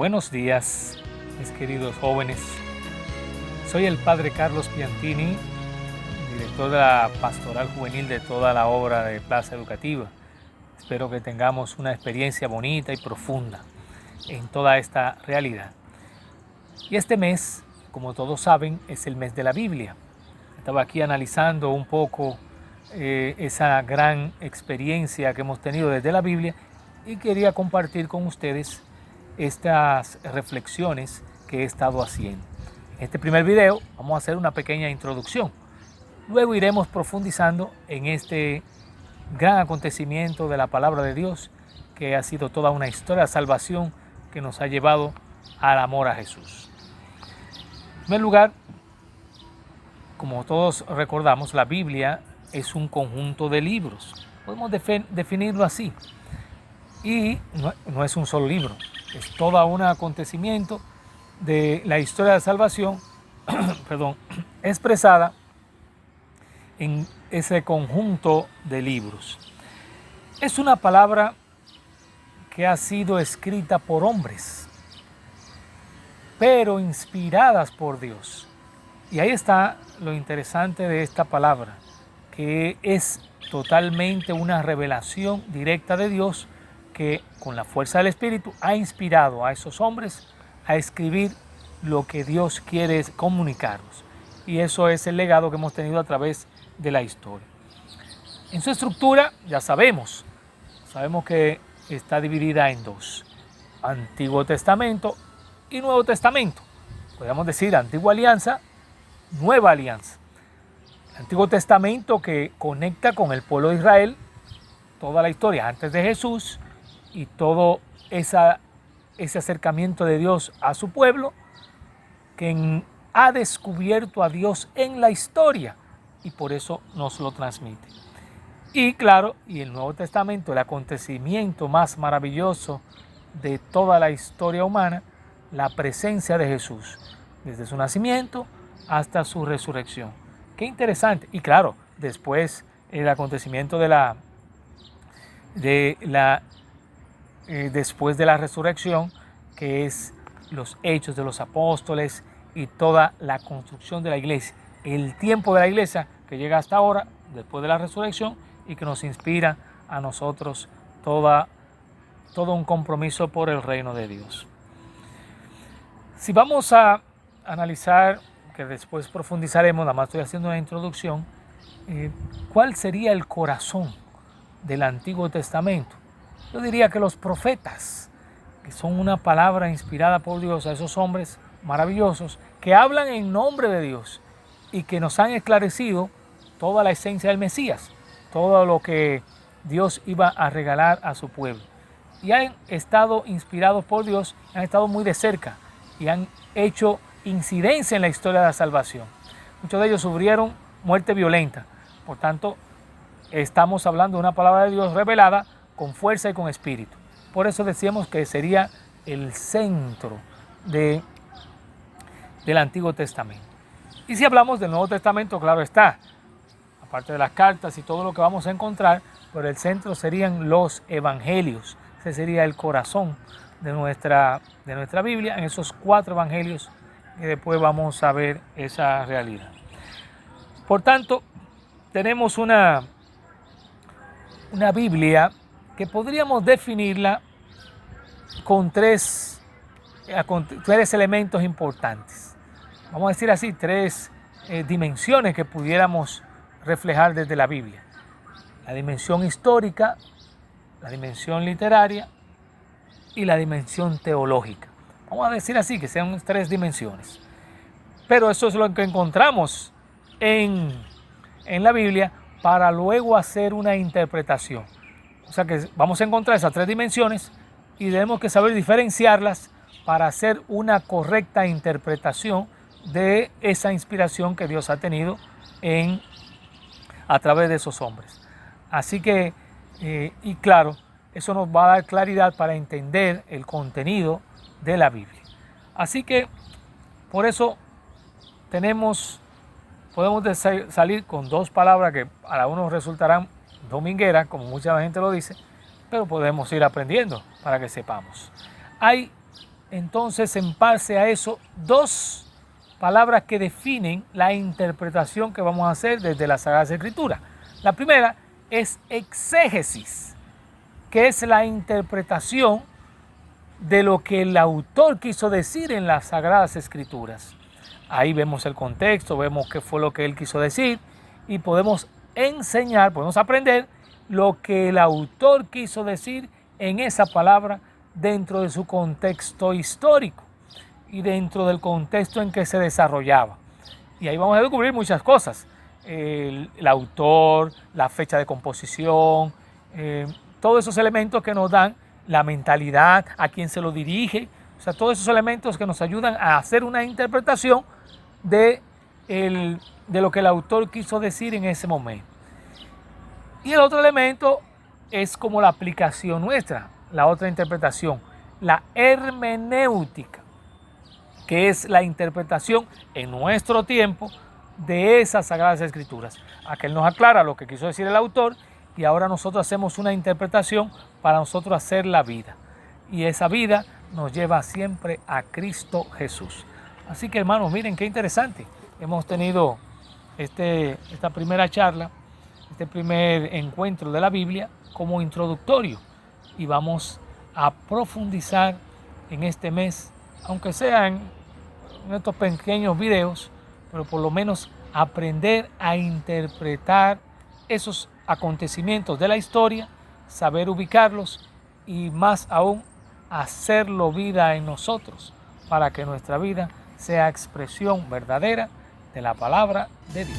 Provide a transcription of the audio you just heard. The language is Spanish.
Buenos días, mis queridos jóvenes. Soy el Padre Carlos Piantini, director de la Pastoral Juvenil de toda la obra de Plaza Educativa. Espero que tengamos una experiencia bonita y profunda en toda esta realidad. Y este mes, como todos saben, es el mes de la Biblia. Estaba aquí analizando un poco esa gran experiencia que hemos tenido desde la Biblia y quería compartir con ustedes estas reflexiones que he estado haciendo. En este primer video vamos a hacer una pequeña introducción. Luego iremos profundizando en este gran acontecimiento de la palabra de Dios, que ha sido toda una historia de salvación que nos ha llevado al amor a Jesús. En primer lugar, como todos recordamos, la Biblia es un conjunto de libros. Podemos definirlo así. Y no es un solo libro, es todo un acontecimiento de la historia de salvación expresada en ese conjunto de libros. Es una palabra que ha sido escrita por hombres, pero inspiradas por Dios. Y ahí está lo interesante de esta palabra, que es totalmente una revelación directa de Dios, que con la fuerza del Espíritu ha inspirado a esos hombres a escribir lo que Dios quiere comunicarnos. Y eso es el legado que hemos tenido a través de la historia. En su estructura ya sabemos que está dividida en dos: Antiguo Testamento y Nuevo Testamento. Podríamos decir Antigua Alianza, Nueva Alianza. El Antiguo Testamento, que conecta con el pueblo de Israel toda la historia antes de Jesús y todo ese acercamiento de Dios a su pueblo, que ha descubierto a Dios en la historia y por eso nos lo transmite. Y claro, y el Nuevo Testamento, el acontecimiento más maravilloso de toda la historia humana, la presencia de Jesús, desde su nacimiento hasta su resurrección. Qué interesante. Y claro, después el acontecimiento después de la resurrección, que es los hechos de los apóstoles y toda la construcción de la iglesia, el tiempo de la iglesia que llega hasta ahora, después de la resurrección, y que nos inspira a nosotros todo un compromiso por el reino de Dios. Si vamos a analizar, que después profundizaremos, nada más estoy haciendo una introducción, ¿cuál sería el corazón del Antiguo Testamento? Yo diría que los profetas, que son una palabra inspirada por Dios a esos hombres maravillosos que hablan en nombre de Dios y que nos han esclarecido toda la esencia del Mesías, todo lo que Dios iba a regalar a su pueblo. Y han estado inspirados por Dios, han estado muy de cerca y han hecho incidencia en la historia de la salvación. Muchos de ellos sufrieron muerte violenta. Por tanto, estamos hablando de una palabra de Dios revelada con fuerza y con espíritu. Por eso decíamos que sería el centro del Antiguo Testamento. Y si hablamos del Nuevo Testamento, claro está, aparte de las cartas y todo lo que vamos a encontrar, pero el centro serían los evangelios. Ese sería el corazón de nuestra Biblia, en esos 4 evangelios, y después vamos a ver esa realidad. Por tanto, tenemos una Biblia que podríamos definirla con tres elementos importantes. Vamos a decir así, 3 dimensiones que pudiéramos reflejar desde la Biblia: la dimensión histórica, la dimensión literaria y la dimensión teológica. Vamos a decir así, que sean 3 dimensiones. Pero eso es lo que encontramos en la Biblia para luego hacer una interpretación. O sea que vamos a encontrar esas 3 dimensiones y debemos que saber diferenciarlas para hacer una correcta interpretación de esa inspiración que Dios ha tenido a través de esos hombres. Así que, y claro, eso nos va a dar claridad para entender el contenido de la Biblia. Así que, por eso podemos salir con 2 palabras que a algunos resultarán domingueras, como mucha gente lo dice, pero podemos ir aprendiendo para que sepamos. Hay entonces en base a eso dos palabras que definen la interpretación que vamos a hacer desde las Sagradas Escrituras. La primera es exégesis, que es la interpretación de lo que el autor quiso decir en las Sagradas Escrituras. Ahí vemos el contexto, vemos qué fue lo que él quiso decir y podemos enseñar, podemos aprender lo que el autor quiso decir en esa palabra dentro de su contexto histórico y dentro del contexto en que se desarrollaba. Y ahí vamos a descubrir muchas cosas. El autor, la fecha de composición, todos esos elementos que nos dan la mentalidad, a quién se lo dirige, o sea, todos esos elementos que nos ayudan a hacer una interpretación de lo que el autor quiso decir en ese momento. Y el otro elemento es como la aplicación nuestra, la otra interpretación, la hermenéutica, que es la interpretación en nuestro tiempo de esas Sagradas Escrituras. Aquel nos aclara lo que quiso decir el autor y ahora nosotros hacemos una interpretación para nosotros hacer la vida. Y esa vida nos lleva siempre a Cristo Jesús. Así que hermanos, miren qué interesante. Hemos tenido esta primera charla, este primer encuentro de la Biblia como introductorio. Y vamos a profundizar en este mes, aunque sean en estos pequeños videos, pero por lo menos aprender a interpretar esos acontecimientos de la historia, saber ubicarlos y más aún hacerlo vida en nosotros para que nuestra vida sea expresión verdadera de la palabra de Dios.